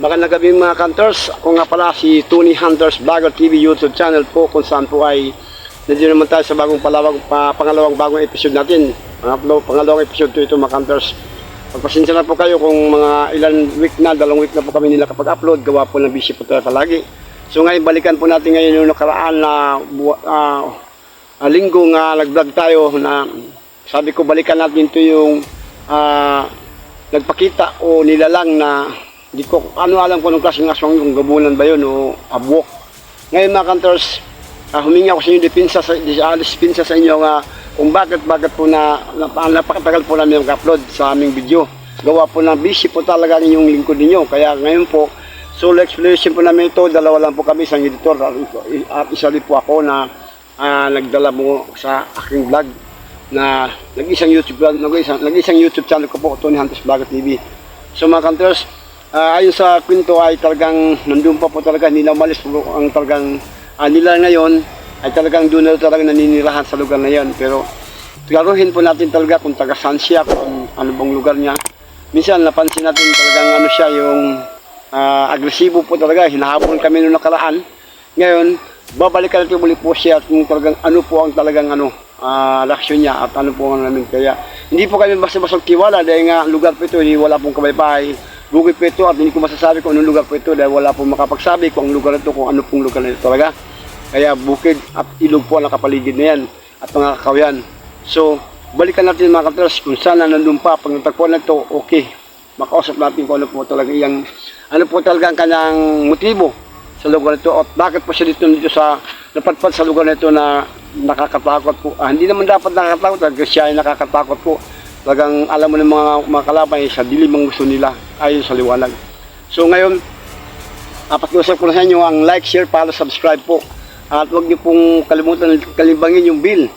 Magandang gabi mga Hunters. Ako nga pala si Tony Hunters Vlogger TV YouTube channel po, kung saan po ay nandiyo naman tayo sa pangalawang bagong episode natin. Pangalawang episode ito mga Hunters. Pagpasensya na po kayo kung mga ilan week na, 2 week na po kami nila kapag upload. Gawa po ng busy po tayo palagi. So ngayon balikan po natin ngayon yung nakaraan na linggo nga nag-vlog tayo na sabi ko balikan natin ito yung nagpakita o nilalang na hindi ko alam kung anong klaseng aswang yung gabunan ba yun o abwok. Ngayon mga Hunters, humingi ako sa inyo dispensa sa inyo nga kung bakit po napakatagal po namin mag-upload sa aming video. Gawa po ng busy po talaga yung lingkod ninyo. Kaya ngayon po, solo explanation po namin ito. Dalawa lang po kami, isang editor at isa rin po ako na nagdala mo sa aking vlog na nag-isang YouTube channel ko po, Tony Hunters Vlogger TV. So mga Hunters, ayon sa kwento ay talagang nandun pa po talaga, hindi na umalis po ang talagang nila ngayon ay talagang doon na talagang naninirahan sa lugar na yan. Pero klaruhin po natin talaga kung taga saan siya, kung ano bang lugar niya. Minsan napansin natin talagang ano siya, yung agresibo po talaga, hinahabol kami noong nakaraan. Ngayon, babalikan natin muli po siya at kung talagang ano po ang talagang reaksyon niya at ano po ang namin. Kaya hindi po kami basta-basta tiwala dahil nga lugar po ito, wala pong kabaybahay. Bukid po ito at hindi ko masasabi kung anong lugar po ito dahil wala pong makapagsabi kung ang lugar ito, kung ano pong lugar na ito talaga. Kaya bukid at ilog po ang nakapaligid na yan at mga kakawayan. So, balikan natin mga Hunters kung saan na nandun pa. Pag natagpuan na ito, okay. Makausap natin kung ano po talaga ano po talaga ang kanyang motibo sa lugar nito at bakit po siya dito sa napadpad sa lugar nito na nakakatakot po. Hindi naman dapat nakakatakot, talaga siya ay nakakatakot po. Talagang alam mo ng mga kalaban sa dilim ang gusto nila ayon sa liwanag. So ngayon, pakiusap ko na sa inyo ang like, share, follow, subscribe po. At huwag niyo pong kalimbangin yung bell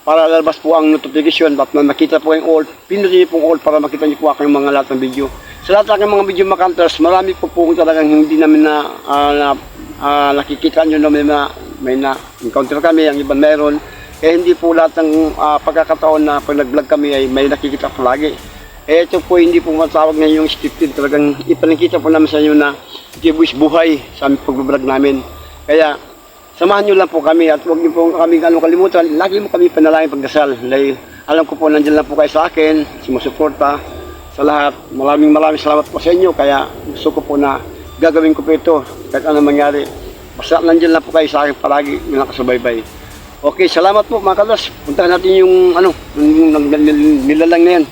para lalabas po ang notification at makita po yung all. Pinutin niyo pong all para makita niyo po aking mga lahat ng video. Sa lahat ng mga video mga Hunters, marami po talagang hindi namin nakikita nyo na may na-encounter kami, ang ibang meron. Kaya hindi po lahat ng pagkakataon na pag nag-vlog kami ay may nakikita po lagi. Ito po hindi po matawag na yung scripted, talagang ipinakita po namin sa inyo na buwis buhay sa aming pag-vlog namin. Kaya samahan nyo lang po kami at huwag nyo po kami kalimutan, lagi mo kami panalangin pagdasal. Dahil alam ko po nandiyan lang po kayo sa akin, sumusuporta sa lahat. Maraming salamat po sa inyo. Kaya gusto ko po na gagawin ko po ito kahit ano mangyari. Basta nandiyan lang po kayo sa akin palagi, yung nakasubaybay. Okay, salamat po mga Hunters. Puntahan natin yung nilalang na yan.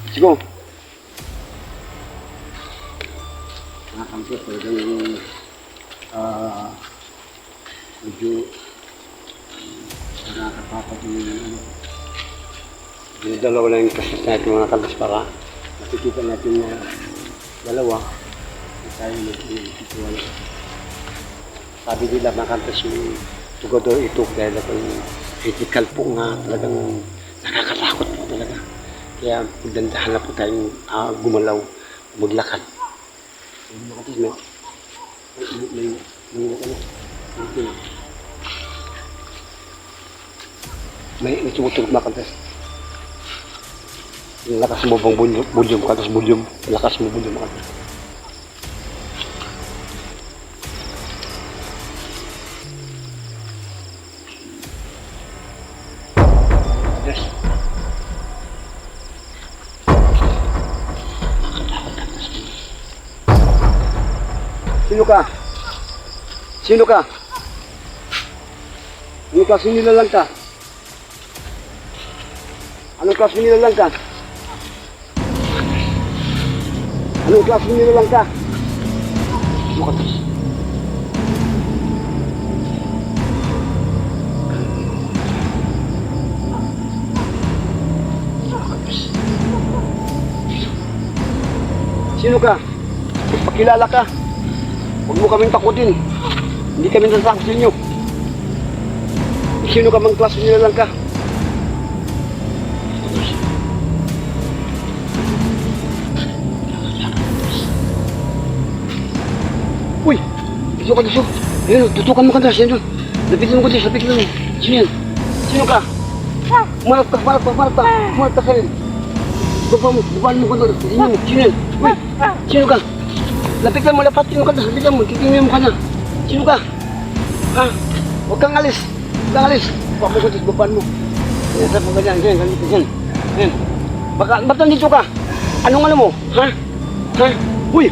Let's go. Mga Hunters, talagang medyo nakakatakot yung dalawa lang yung kasit natin mga Hunters para nakikita natin na dalawa na tayo nagtitiwala. Sabi nila mga Hunters yung tugador ito dahil akong critical po nga, talagang nakakatakot po talaga. Kaya dandahan na po tayong gumalaw, maglakad. Mga Hunters, may tumutulog mga Hunters. Lakas mo bang bulyom mga Hunters, bulyom. Lakas mo bulyom mga Hunters. Yes. Sino ka? Sino ka? Anong klaseng nilalang ka? Anong klaseng nilalang ka? Anong klaseng nilalang ka? Sino ka? Pakilala ka. Huwag mo kaming takutin. Hindi kami natakot sa inyo. Sino ka mang klase nila lang ka? Uy! Dito ka dito. Ayun, tutukan mo ka na. Sino? Lapitin mo ko dito. Lapitin mo. Sino yan? Sino ka? Umarap ka. Umarap ka sa rin. Bubaan mo ko doon. Sino mo? Sino yan? Uy, sino ka? Lapitan mo, lapatin mo ka na. Lapitan mo, titingnan mo ka na. Sino ka? Ha? Huwag kang alis. Huwag kang alis. Huwag mo ko dito, bubaan mo. Yan, mo ganyan, ganyan, ganyan. Yan. Ba't nandito ka? Anong ano mo? Ha? Ha? Uy!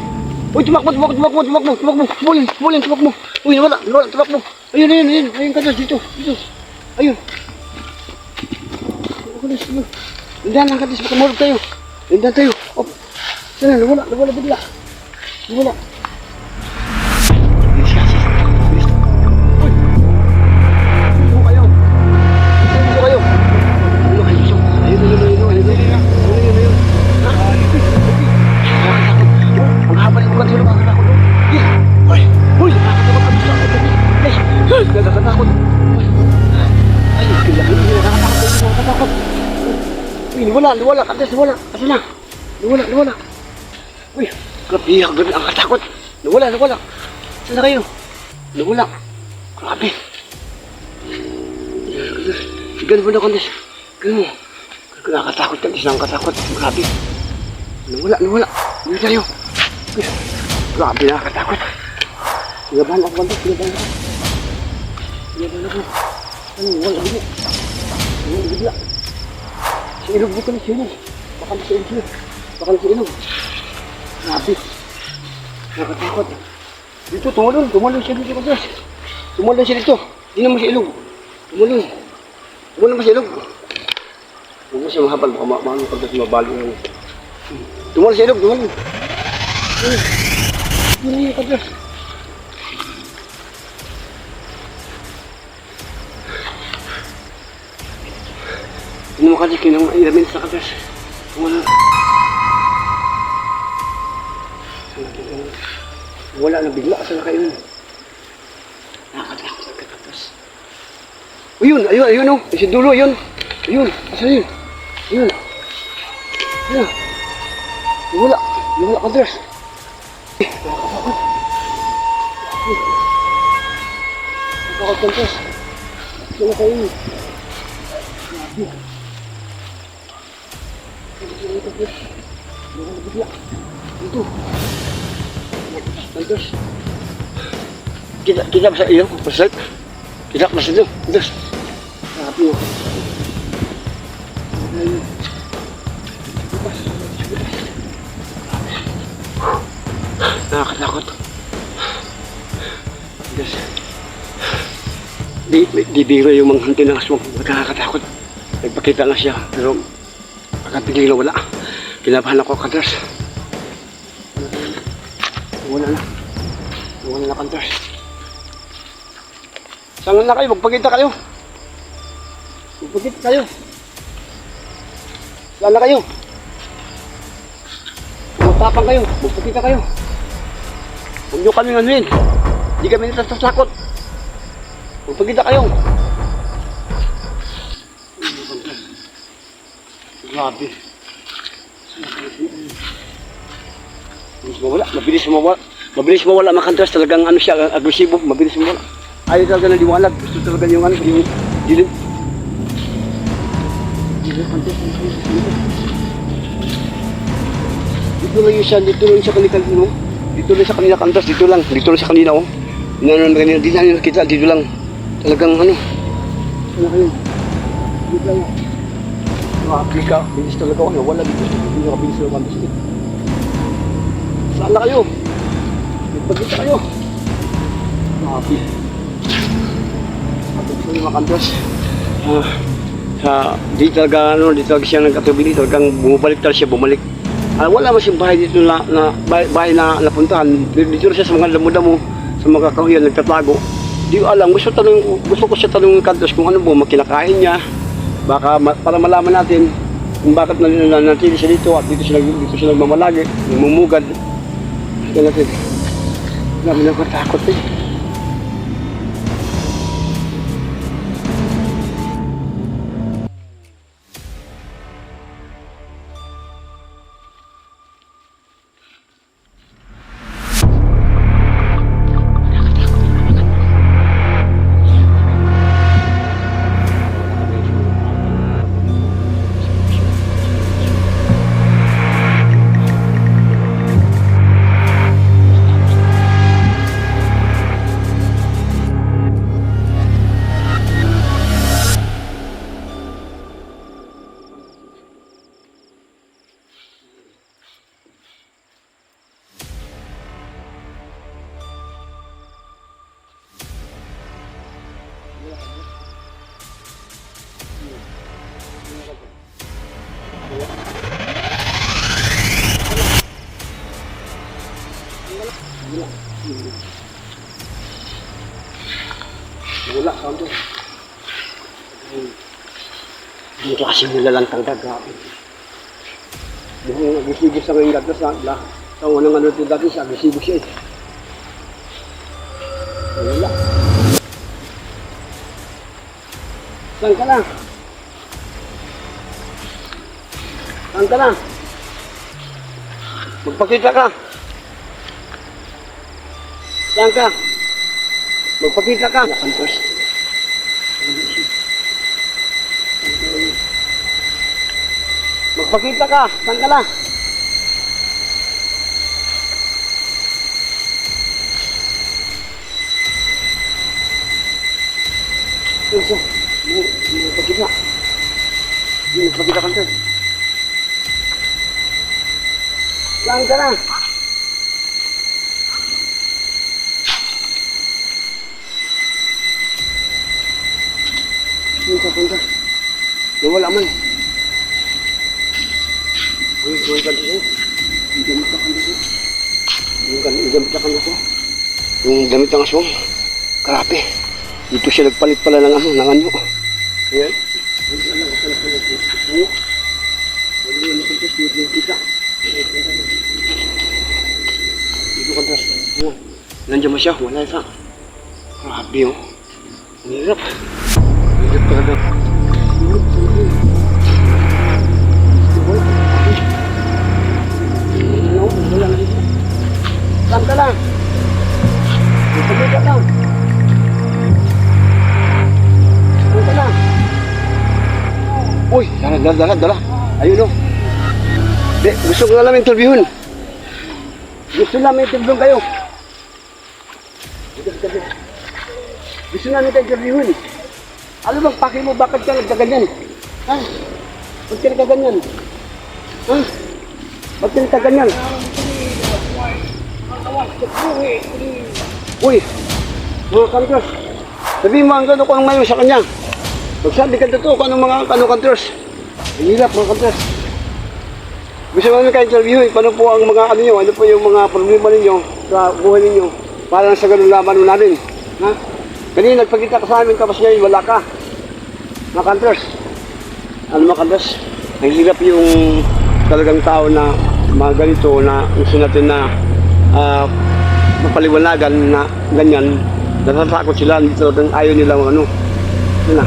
Uy, tumakbo. Bulin. Uy, wala, tumakbo. Ayun ka doon, dito. Ayun. Ayun. Hindahan lang katis, baka marog tayo. Hindahan tayo. Op. Sana, nawala bigla. Nawala. Bilis ka, sis. Bilis. Uy. Dito kayo. Ayun. Ha? Ang haba ng bukan sila, nakakatakot. Uy, nakakatakot. Ay, nakakatakot. Uy, nawala, katis, nawala. Asa na? Nawala. Uy, grabe, ang katakot. Nawala. Saan na kayo? Nawala. Grabe. Ganun mo na, katis. Ganun mo. Nakakatakot, katis, nakakatakot. Grabe. Nawala. Uy, tayo. Uy, grabe, nakakatakot. Sinabahan ako. Ano, wala bigla. Si Ilog dito na si Ilog. Baka na si Ilog. Grabe. Nakatakot. Dito, tumalon siya dito kasi. Tumalon siya dito. Di naman si Ilog. Tumalon ba si Ilog? Huwag mo siya mahapal. Baka maano ka dito mabalo na. Tumalon si Ilog. Hindi ka dito. Hindi mo kasi kinang ilamin sa katas. Wala na bigla. Saan na kayo? Nakakatakot sa katas. Ayun o. Si dulo, ayun. Asan yun? Ayun. Wala katas. Nakakatakot. Katas. Saan na kayo? Ito. Antos. Kita ba sa iyo? Pasal. Kita ba sa iyo? Antos. Sabi mo. Nakakatakot. Antos. Di biro yung mga hanti ng aswang. Nakakatakot. Nagpakita na siya. Pero pagkapiling na wala. Kinabahan ako, Kanters. Wala na, Kanters. Saan na kayo? Magpakita kayo. Saan na kayo? Matapang kayo. Magpakita kayo. Huwag nyo kami nganuin. Hindi kami natatakot. Magpakita kayo. Grabe. Mabilis mawala mga Kanters. Talagang ano siya, agresibo, mabilis mawala. Ayaw talaga na liwanag. Gusto talaga yung ano, yung dilim. Dito lang yung siya kanina, no? Dito lang sa kanina, Kanters, dito lang sa kanina, oh. Inanon kanina, di na nakita, dito lang. Talagang ano. Dito lang. Mga bilis talaga ako, wala dito. Hindi nakabilis talaga Kanters. Saan na kayo? Magpagkita kayo. Happy. At ito yung mga Kanters. Di talaga siya nagkatubili. Talagang bumalik. Wala mo siyang bahay dito bahay na napuntahan. Dito siya sa mga damo-damo, sa mga kahuyan, nagtatago. Di ko alam. Gusto ko siya tanongin Kanters kung ano po makinakain niya. Baka para malaman natin kung bakit nanatili siya dito at dito siya nagmamalagi, namumugad. Kaya natin, namin nakatakot eh. Yung klase nila lang tangdag. Yung agresibo sa ngayon dati sa unang ano ito dati siya, agresibo siya eh. Wala. Saan ka na? Saan ka na? Magpakita ka. Saan ka? Magpakita ka. Nakantos. Magpakita ka. Saan ka na? Ito. Magpakita. Magpakita ka ito. Saan ka na? Punta. Nawala man. Ang ganito. Yung gamit na kanito. Yung gamit ng aswang. Grabe. Dito siya nagpalit pala ng ano. Kaya, dito kantas. Nandiyan mo siya. Wala isa. Grabe oh. Ang hirap. Talaga. Saan ka lang? Sabi ka lang. Saan ka lang? Uy, dala. Ayun o. Gusto ko na namin interviewin. Gusto namin interviewin kayo. Gusto namin kayo interviewin. Ano bang paki mo? Bakit ka nagkaganyan? Ha? Bakit ka nagkaganyan? Ha? Bakit ka nagkaganyan? Uy! Mga kantros! Sabihin mo ang gano'n kung mayo sa kanya. Magsabi ka totoo kung anong mga kantros. Hirap mga kantros. Gusto namin kayo interviewin. Paano po ang mga ano nyo? Ano po yung mga problema ninyo sa buhay ninyo? Para sa ganun laman namin. Ha? Kanina nagpagkita ka sa amin tapos ngayon wala ka. Mga kantros. Ano mga kantros? Ang hirap yung talagang tao na mga ganito na gusto natin na mapaliwanagan na ganyan. Natatakot sila dito ng ayaw nila ano. Yun na.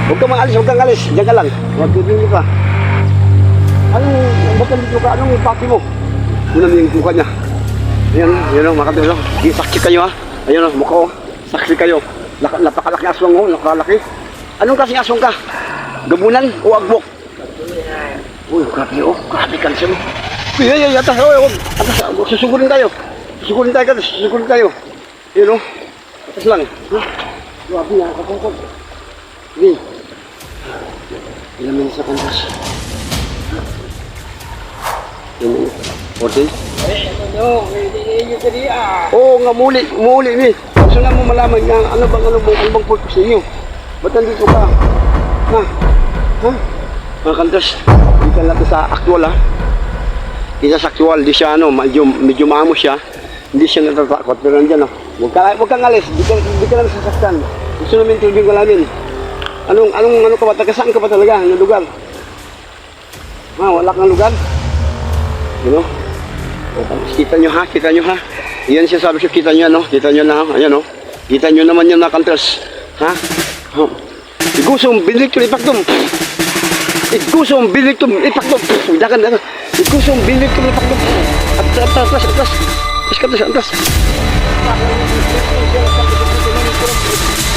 Huwag kang alis. Diyan ka lang. Huwag kang pa. Anong bakit dito ka? Anong pati mo? Una mo yung mukha niya. Ayan o, mga kantros. Saksi kayo ha. Ayan o, mukha o. Saksi kayo. Napakalaki aswang mo, napakalaki. Anong klaseng aswang ka? Gabunan o agbok? Uy, grabe o. Grabe ka siya mo. Uy, atas. Susugurin tayo. Susugurin tayo. Yun o. Atas lang. Grabe nga, kapungkod. Sige. Ilan minutes na kantas? Ilan minutes? 14? Oo nga, muli ni. Gusto na mo malaman nga, ano bang purpose ninyo? Ba't nandito ka? Ha? Mga kantas, dito natin sa actual ha. Dito sa actual, di siya medyo maamo siya. Hindi siya natatakot, pero nandyan Huwag kang alis, di ka lang sasaktan. Gusto namin interview ka namin. Ano ka ba? Taga-saan ka ba talaga? Anong lugar? Ha? Wala kang lugar? You know? Kita nyo ha? Yan siya sabi siya, kita nyo na ha? Ayan o. Kita nyo naman yung nakantras. Ha? Igusong binlik to ipakdom. Igusong binlik to ipakdom. Igusong binlik to ipakdom. Atas.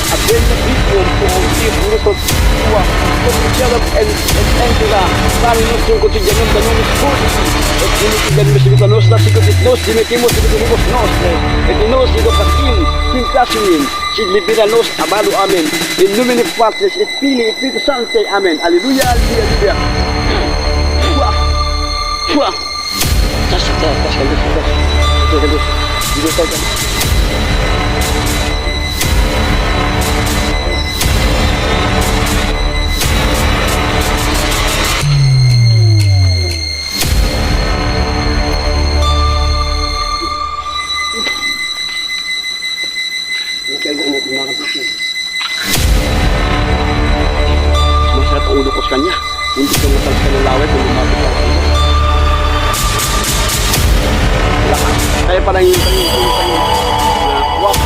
Abel na video po ang tinutot tuwa pagkakasarap and Angela para yung kotidian ng ganun school at tinitigan mo sila nos na sikotit nos dinikimos sikotit nos at nos ito kasin kinkasinin si liberanos abalo amen in nomine Patris et Filii et Spiritus Sancti amen alleluia. Wah tas masarap ang ulo ko sa kanya. Hindi ko matalsa ng laway kung lumapit ako. Kaya pala yung wak.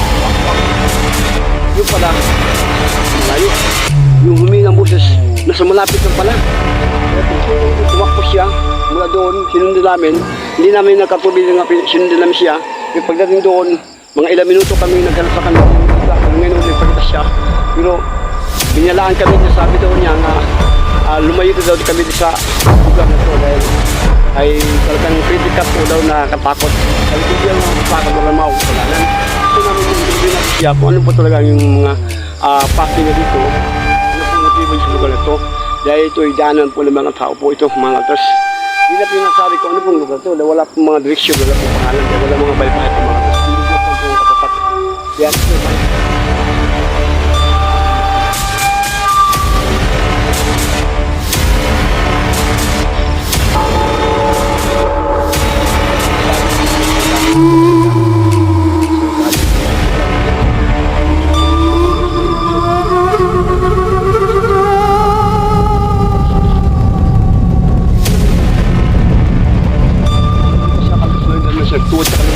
Yung pala, layo. Yung humingi ng boses, nasa malapit lang pala. Kaya tumakbo siya mula doon, sinundan namin. Hindi namin nakatubig na sinundan namin siya. Yung pagdating doon, mga ilang minuto kami naghanap sa kanya. Ngayon ulit pagkita siya. Pero binalaan kami niya, sabi daw niya nga lumayo daw kami sa lugar na ito dahil ay talagang critical po daw na katakot. Sabi ko diyan mga katakot na mga kasalanan. So namin yung binabas siya kung ano po talaga yung mga pati na dito. Ano po motibo sa lugar na ito. Dahil ito ay daanan po ng mga tao po ito, mga atras. Hindi na pinasabi ko ano pong lugar ito. Wala pong mga direksyon, wala pong pangalan, wala mga baybay po mga atras. Hindi po pong katapat. Kaya ito tuwad sa kanya,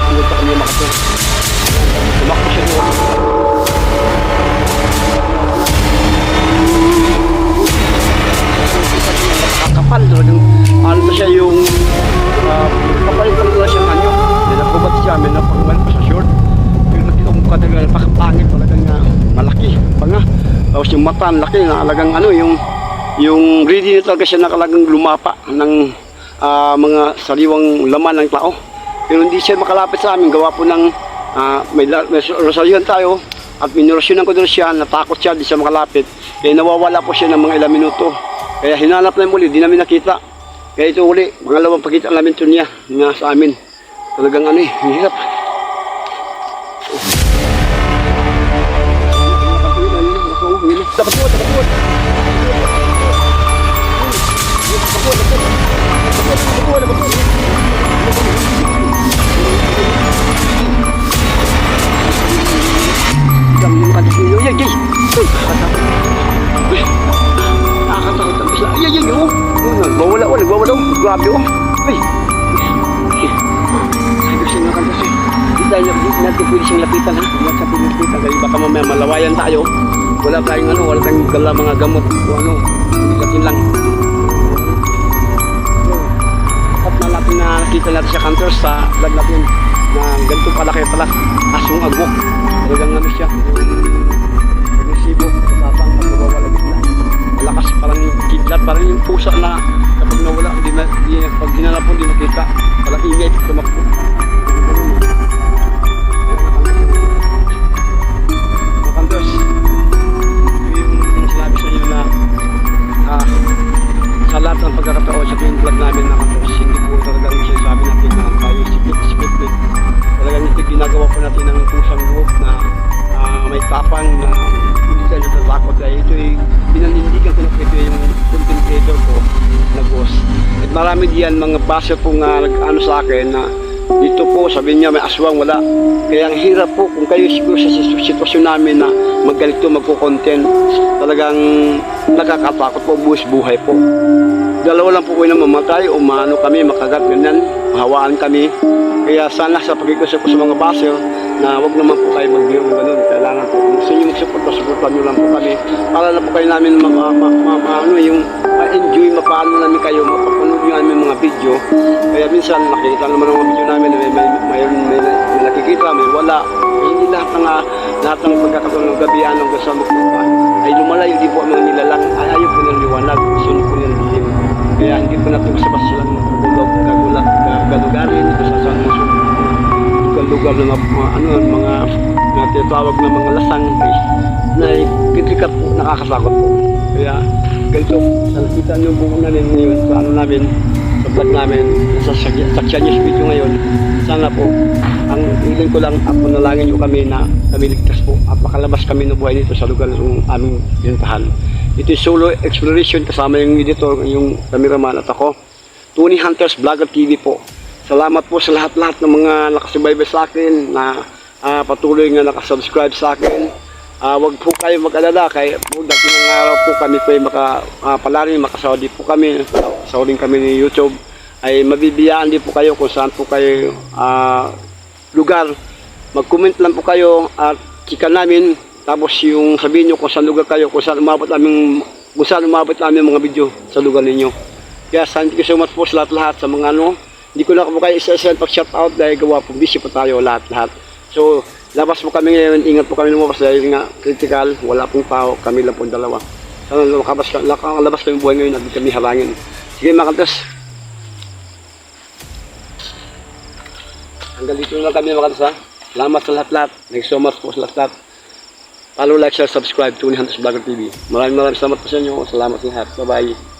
tuwad sa kanya makasin. Tumakbo siya doon. Nakakapal talagang ano na siya yung kapalit talaga siya kanyo. May nakubat siya, may napagman pa sa short. Yung nakita ko mukha talaga napakapangit talagang malaki. Panga. Tapos yung mata, laki na talagang ano yung greedy na talaga siya nakalagang lumapa ng mga sariwang laman ng tao. Pero hindi siya makalapit sa amin. Gawa po ng may rosaryuhan tayo at minurasyonan ko doon siya. Natakot siya, di siya makalapit. Kaya nawawala po siya ng mga ilang minuto. Kaya hinanap namin uli, di namin nakita. Kaya ito uli, pangalawang pagkita namin ito niya nga sa amin. Talagang ano hirap. Takot. Nagwawala. Grabe oh. Ay. Sabi siya nga kanto siya. Hindi tayo natin pwede siyang lapitan ha. Hindi natin pwede lapitan. Kaya baka mamaya malawayan tayo. Wala tayong gala mga gamot o ano. Hindi natin lang. At natin na nakita natin siya kanto sa vlog natin na ganito palaki pala. Asong agwok. Talagang ano siya. Agresibo. Tapang pagkawawala bigla. Malakas parang kidlat. Parang yung pusa na kapag nawala, pag hinanap po, hindi makita. Parang ingay, tumakbo. Nakantos, yung sinabi sa inyo na sa lahat ng pagkakataon sa tuwing vlog namin nakantos, hindi po talagang sinasabi natin na tayo scripted. Talagang ito ginagawa po natin ng pusang loob na may tapang na hindi tayo natatakot. Kaya ito ay pinanindigan ko na ito yung content creator ko na boss. At marami diyan mga base po nga nag-ano sa akin na dito po sabi niya may aswang wala. Kaya ang hirap po kung kayo siguro sa sitwasyon namin na maggalito magko-content talagang nakakatakot po buhay po. Dalawa lang po kayo na mamatay o maano kami makagat ganyan mahawaan kami. Kaya sana sa pag-ikusap ko sa mga base na wag naman po kayo mag-view ng ganun. Kailangan po kung gusto nyo mag-support nyo lang po kami para na po kayo namin yung enjoy mapaano namin kayo mapapanood nyo namin mga video. Kaya minsan nakikita naman ng mga video namin may nakikita, may wala. Hindi lahat ng pagkakataon ng gabihan ng gasama po ay lumalayo di po ang mga nilalang ayaw po ng liwanag, sunod po ng dilim. Kaya hindi po natin masabas silang galugarin dito sa saan lugar ng mga tinatawag na mga lasang na kritikat po, nakakatakot po. Kaya ganito, nakita nyo po namin ngayon sa namin, sa vlog namin, sa Saksya News video ngayon. Sana po, ang hiling ko lang at manalangin nyo kami na kami ligtas po at makalabas kami ng buhay dito sa lugar ng aming pinuntahan. Ito yung solo exploration kasama yung editor, yung cameraman at ako. Tony Hunters Vlogger TV po. Salamat po sa lahat-lahat ng mga nakasubaybay sa akin na patuloy nga nakasubscribe sa akin. wag po kayo mag-alala kay dating ng araw po kami po ay makapalarin, makasaudi po kami, saudin kami ni YouTube, ay mabibiyaan din po kayo kung saan po kayo lugar. Mag-comment lang po kayo at chika namin, tapos yung sabihin nyo kung saan lugar kayo, kung saan umabot namin mga video sa lugar ninyo. Kaya thank you so much po sa lahat sa mga hindi ko na po kayo isa-isa pag-shoutout dahil gawa po, busy po tayo lahat. So, labas po kami ngayon, ingat po kami lumabas dahil nga critical, wala pong tao, kami lang po dalawa. Sana labas kami buhay ngayon at hindi kami halangin. Sige mga kantos. Hanggang dito na kami mga kantos ha. Salamat sa lahat. Thank you so much po sa lahat. Follow, like, share, subscribe to Hunter's Vlogger TV. Maraming salamat po sa inyo. Salamat sa lahat. Bye-bye.